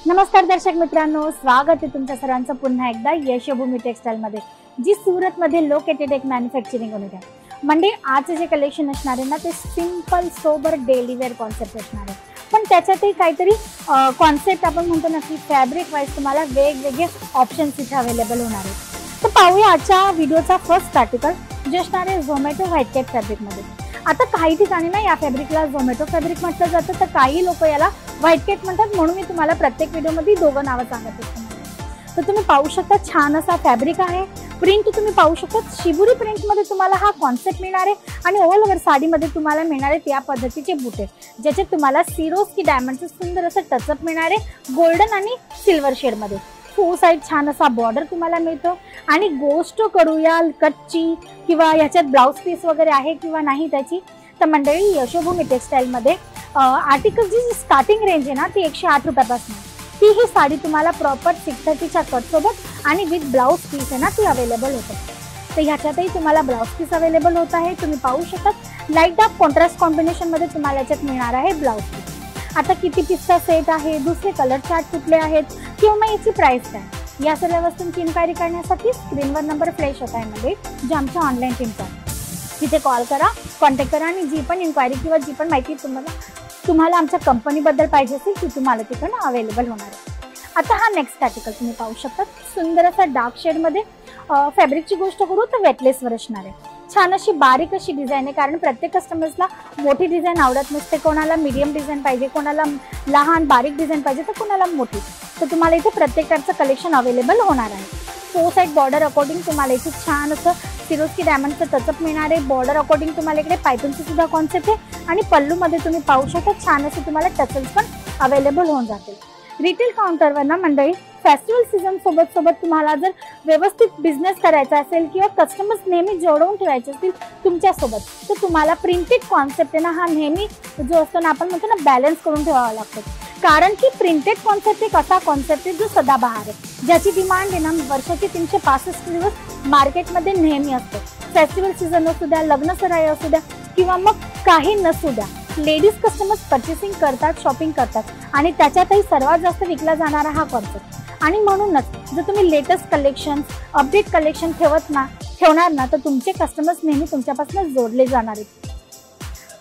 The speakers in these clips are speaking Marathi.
नमस्कार दर्शक मित्रांनो, स्वागत आहे तुमच्या सर्वांचं पुन्हा एकदा यशोभूमी टेक्सटाईल मध्ये, जी सूरत मध्ये लोकेटेड एक मॅन्युफॅक्चरिंग युनिट आहे. म्हणजे आज जे कलेक्शन असणार आहे ना, ते simple sober daily wear concept असणार आहे. पण त्याच्यातही काहीतरी कॉन्सेप्ट आपण म्हणतो ना की फॅब्रिक वाईज तुम्हाला वेगवेगळे ऑप्शन्स इथे अवेलेबल होणार आहेत. तर पाहूया आजच्या व्हिडिओचा फर्स्ट आर्टिकल, जे असणार आहे झोमॅटो व्हाईट कॅट फॅब्रिकमध्ये. आता काही ठिकाणी ना या फॅब्रिकला झोमॅटो फॅब्रिक म्हटलं जातं, तर काही लोक याला व्हाईट कॅट म्हणतात. म्हणून मी तुम्हाला प्रत्येक व्हिडिओमध्ये दोघं नावं सांगत असते. तर तुम्ही पाहू शकता छान असा फॅब्रिक आहे. प्रिंट तुम्ही पाहू शकता, शिबुरी प्रिंटमध्ये तुम्हाला हा कॉन्सेप्ट मिळणार आहे. आणि ऑल ओव्हर साडीमध्ये तुम्हाला मिळणार आहे त्या पद्धतीचे बुटे, ज्याच्यात तुम्हाला सिरोस्की डायमंडचं सुंदर असं टचअप मिळणार आहे गोल्डन आणि सिल्वर शेडमध्ये. फोर साइड छान असा बॉर्डर तुम्हाला मिळतो. आणि गोष्ट करूया कटची किंवा ह्याच्यात ब्लाउज पीस वगैरे आहे किंवा नाही त्याची, तर मंडळी यशोभूमी टेक्सटाईलमध्ये आर्टिकलची जी स्टार्टिंग रेंज आहे ना, ती 108 रुपयापासून. ती ही साडी तुम्हाला प्रॉपर 630च्या कटसोबत आणि विथ ब्लाउज पीस आहे ना, ती अवेलेबल होते. तर ह्याच्यातही तुम्हाला ब्लाउज पीस अवेलेबल होत आहे. तुम्ही पाहू शकता लाईट डार्क कॉन्ट्रास्ट कॉम्बिनेशनमध्ये तुम्हाला याच्यात मिळणार आहे ब्लाउज पीस. आता किती पीसचा सेट आहे, दुसरे कलर चार्ट कुठले आहेत किंवा मग याची प्राइस काय, या सर्व वस्तूंची इन्क्वायरी करण्यासाठी स्क्रीनवर नंबर फ्लॅश होत आहे म्हणजे जे आमच्या ऑनलाईन टीमचा, तिथे कॉल करा, कॉन्टॅक्ट करा. आणि जी पण इन्क्वायरी किंवा जी पण माहिती तुम्हाला आमच्या कंपनीबद्दल पाहिजे असेल ती तुम्हाला तिकडनं अवेलेबल होणार आहे. आता हा नेक्स्ट आर्टिकल तुम्ही पाहू शकता, सुंदर असा डार्क शेडमध्ये. फॅब्रिकची गोष्ट करू तर वेटलेसवर असणार आहे. छान अशी बारीक अशी डिझाईन आहे, कारण प्रत्येक कस्टमर्सला मोठी डिझाईन आवडत नसते. कोणाला मीडियम डिझाईन पाहिजे, कोणाला लहान बारीक डिझाईन पाहिजे, तर कोणाला मोठी. तर तुम्हाला इथे प्रत्येक टाईपचं कलेक्शन अवेलेबल होणार आहे. फोर साइड बॉर्डर अकॉर्डिंग तुम्हाला इथे छान असं सिरोस्की डायमंडचं टचअप मिळणार आहे. बॉर्डर अकॉर्डिंग तुम्हाला इकडे पायथनची सुद्धा कॉन्सेप्ट आहे. आणि पल्लूमध्ये तुम्ही पाहू शकता छान असे तुम्हाला टचल्स पण अवेलेबल होऊन जातील. रिटेल काउंटरवर ना मंडळी, फेस्टिवल सीझन सोबत तुम्हाला जर व्यवस्थित बिझनेस करायचा असेल किंवा कस्टमर्स नेहमी जोडवून ठेवायचे असतील तुमच्यासोबत, तर तुम्हाला प्रिंटेड कॉन्सेप्ट आहे ना, हा नेहमी जो असतो ना, आपण म्हणतो ना, बॅलन्स करून ठेवावा लागतो. कारण की प्रिंटेड कॉन्सेप्ट एक असा कॉन्सेप्ट आहे जो सदाबहार आहे, ज्याची डिमांड आहे ना वर्षाचे 365 दिवस मार्केटमध्ये नेहमी असते. फेस्टिवल सीझन असू द्या, लग्न सराई असू द्या किंवा मग काही नसू द्या, लेडीज कस्टमर्स पर्चेसिंग करतात, शॉपिंग करतात. आणि त्याच्यातही सर्वात जास्त विकला जाणारा हा कॉन्सेप्ट. आणि म्हणूनच जर तुम्ही लेटेस्ट कलेक्शन, अपडेट कलेक्शन ठेवणार ना, तर तुमचे कस्टमर्स नेहमी तुमच्यापासून जोडले जाणार आहेत.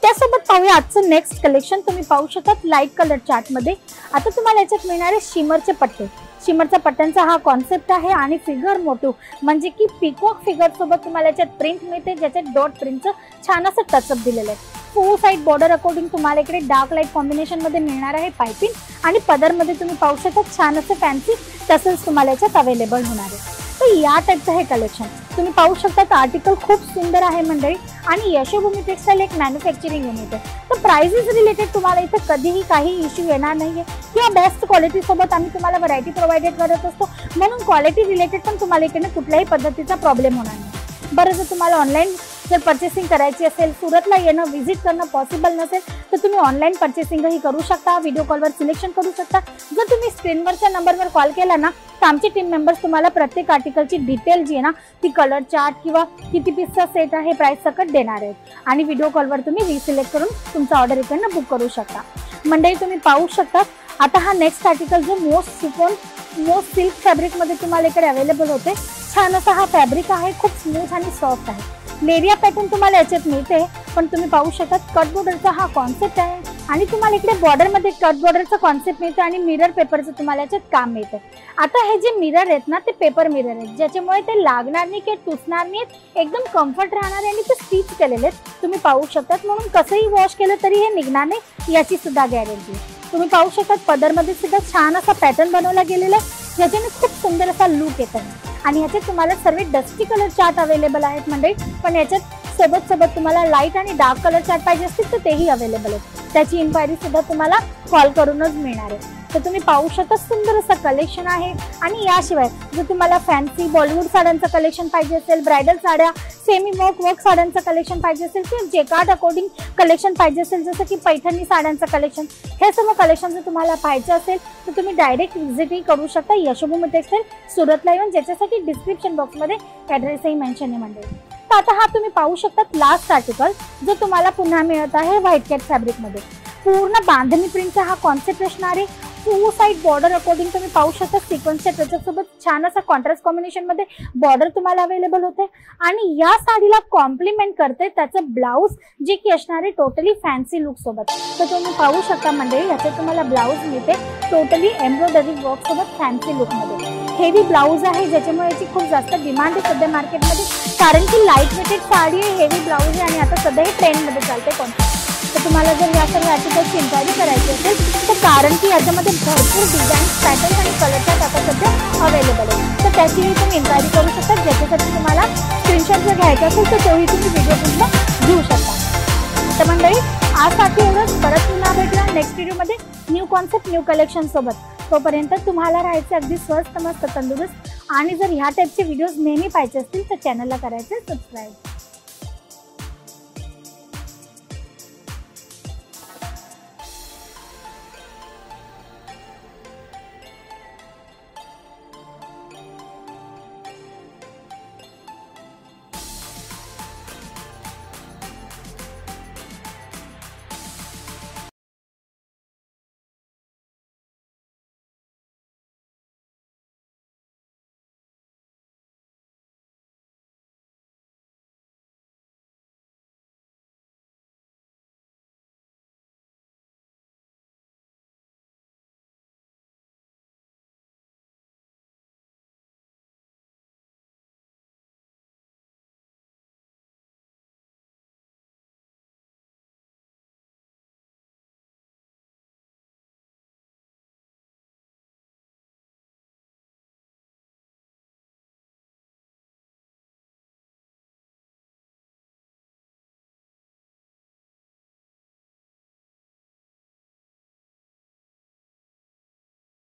त्यासोबत पाहूया आजचं नेक्स्ट कलेक्शन. तुम्ही पाहू शकता लाईट कलर चार्टमध्ये. आता तुम्हाला याच्यात मिळणारे शिमरचे पट्टे. शिमरच्या पट्ट्यांचा हा कॉन्सेप्ट आहे. आणि फिगर मोटिव्ह म्हणजे की पिकॉक फिगर सोबत तुम्हाला याच्यात प्रिंट मिळते, ज्याच्यात डॉट प्रिंटचं छान असं टचअप दिलेलं आहे. फोर साइड बॉर्डर अकॉर्डिंग तुम्हाला इकडे डार्क लाईट कॉम्बिनेशन मध्ये मिळणार आहे पायपिंग. आणि पदरमध्ये तुम्ही पाहू शकता छान असं फॅन्सी टसल्स तुम्हाला याच्यात अवेलेबल होणार आहे. तर या टाईपचं हे कलेक्शन तुम्ही पाहू शकता. आर्टिकल खूप सुंदर आहे मंडळी. आणि यशोभूमी टेक्सटाईल एक मॅन्युफॅक्चरिंग युनिट आहे. तर प्राइसेस रिलेटेड तुम्हाला इथे कधीही काही इश्यू येणार नाहीये. किंवा बेस्ट क्वालिटी सोबत आम्ही तुम्हाला व्हरायटी प्रोव्हाइडेड करत असतो, म्हणून क्वालिटी रिलेटेड पण तुम्हाला इकडे कुठल्याही पद्धतीचा प्रॉब्लेम होणार नाही. बरं, जर तुम्हाला ऑनलाईन जर पर्चेसिंग करायची असेल, सुरतला येणं व्हिजिट करणं पॉसिबल नसेल, तर तुम्ही ऑनलाईन पर्चेसिंगही करू शकता, व्हिडिओ कॉलवर सिलेक्शन करू शकता. जर तुम्ही स्क्रीनवरच्या नंबरवर कॉल केला ना, तर आमचे टीम मेंबर्स तुम्हाला प्रत्येक आर्टिकलची डिटेल जी आहे ना, ती कलर चार्ट किंवा किती पीसचा सेट आहे, प्राइस सकट देणार आहेत. आणि व्हिडिओ कॉलवर तुम्ही रिसिलेक्ट करून तुमचा ऑर्डर इकडनं बुक करू शकता. मंडळी तुम्ही पाहू शकता. आता हा नेक्स्ट आर्टिकल जो मोस्ट सिल्क फॅब्रिकमध्ये तुम्हाला इकडे अवेलेबल होते. छान असा हा फॅब्रिक आहे, खूप स्मूथ आणि सॉफ्ट आहे. लेरिया पॅटर्न तुम्हाला याच्यात मिळते, पण तुम्ही पाहू शकता कट बॉर्डरचा हा कॉन्सेप्ट आहे. आणि तुम्हाला इकडे बॉर्डरमध्ये कट बॉर्डरचा कॉन्सेप्ट मिळतो आणि मिरर पेपरचं तुम्हाला याच्यात काम मिळतं. आता हे जे मिरर आहेत ना, ते पेपर मिरर आहेत, ज्याच्यामुळे ते लागणार नाही किंवा टुचणार नाही, एकदम कम्फर्ट राहणार आहे. आणि ते स्टिच केलेले आहेत तुम्ही पाहू शकता, म्हणून कसंही वॉश केलं तरी हे निघणार नाही, याची सुद्धा गॅरंटी आहे. तुम्ही पाहू शकता पदरमध्ये सुद्धा छान असा पॅटर्न बनवला गेलेला आहे, ज्याच्याने खूप सुंदर असा लुक येत आहे. आणि ह्याच्यात तुम्हाला सर्व डस्टी कलर चार्ट अवेलेबल आहेत मंडळी. पण याच्यात सोबत तुम्हाला लाईट आणि डार्क कलर चार्ट पाहिजे असतील तर तेही अवेलेबल आहेत. त्याची इन्क्वायरी सुद्धा तुम्हाला कॉल करूनच मिळणार आहे. तर तुम्ही पाहू शकता सुंदर असं कलेक्शन आहे. आणि याशिवाय जर तुम्हाला फॅन्सी बॉलिवूड साड्यांचं कलेक्शन पाहिजे असेल, ब्रायडल साड्या, सेमी वर्क साड्यांचं कलेक्शन पाहिजे असेल किंवा जेकार्ड अकॉर्डिंग कलेक्शन पाहिजे असेल, जसं की पैठणी साड्यांचं कलेक्शन, हे सर्व कलेक्शन जर तुम्हाला पाहिजे असेल तर तुम्ही डायरेक्ट व्हिजिटही करू शकता यशोभूमी टेक्सटाईल सुरतला येऊन, ज्याच्यासाठी डिस्क्रिप्शन बॉक्समध्ये ॲड्रेसही मेन्शन आहे मंडळी. तर आता हा तुम्ही पाहू शकता लास्ट आर्टिकल जो तुम्हाला पुन्हा मिळत आहे व्हाईट कॅट फॅब्रिकमध्ये. पूर्ण बांधणी प्रिंटचा हा कॉन्सेप्ट असणार आहे. टू साइड बॉर्डर अकॉर्डिंग तुम्ही पाहू शकता सिक्वेन्सच्या त्याच्यासोबत छान असा कॉन्ट्रास्ट कॉम्बिनेशन मध्ये बॉर्डर तुम्हाला अवेलेबल होते आणि या साडीला कॉम्प्लिमेंट करते त्याचं ब्लाउज जे की असणार आहे टोटली फॅन्सी लुक सोबत। तर तुम्ही पाहू शकता मंडळी ह्याच्यात तुम्हाला ब्लाउज मिळते टोटली एम्ब्रॉयडरी वर्क सोबत फॅन्सी लुक मध्ये। हेवी ब्लाउज आहे ज्याच्यामुळे याची खूप जास्त डिमांड आहे सध्या मार्केटमध्ये, कारण की लाईट वेटेड साडी आहे, हेवी ब्लाउज आहे आणि आता सध्या हे ट्रेंड मध्ये चालते कॉन्सेप्ट। तर तुम्हाला जर या सर्व आर्टिकल्सची इन्क्वायरी करायची असेल तर कारण की याच्यामध्ये भरपूर डिझाईन पॅटर्न आणि कलरचा आता सध्या अवेलेबल आहे, तर त्याचीही तुम्ही इन्क्वायरी करू शकता। ज्याच्यासाठी तुम्हाला स्क्रीनशॉट जर घ्यायचा असेल तर तोही तुम्ही व्हिडिओ पूर्ण घेऊ शकता। तर मंडळी आजसाठी एवढंच, परत पुन्हा भेटूया नेक्स्ट व्हिडिओमध्ये न्यू कॉन्सेप्ट न्यू कलेक्शन सोबत। तोपर्यंत तुम्हाला राहायचं अगदी स्वस्त मस्त तंदुरुस्त आणि जर ह्या टाईपचे व्हिडिओज नेहमी पाहिजे असतील तर चॅनलला करायचे सबस्क्राईब।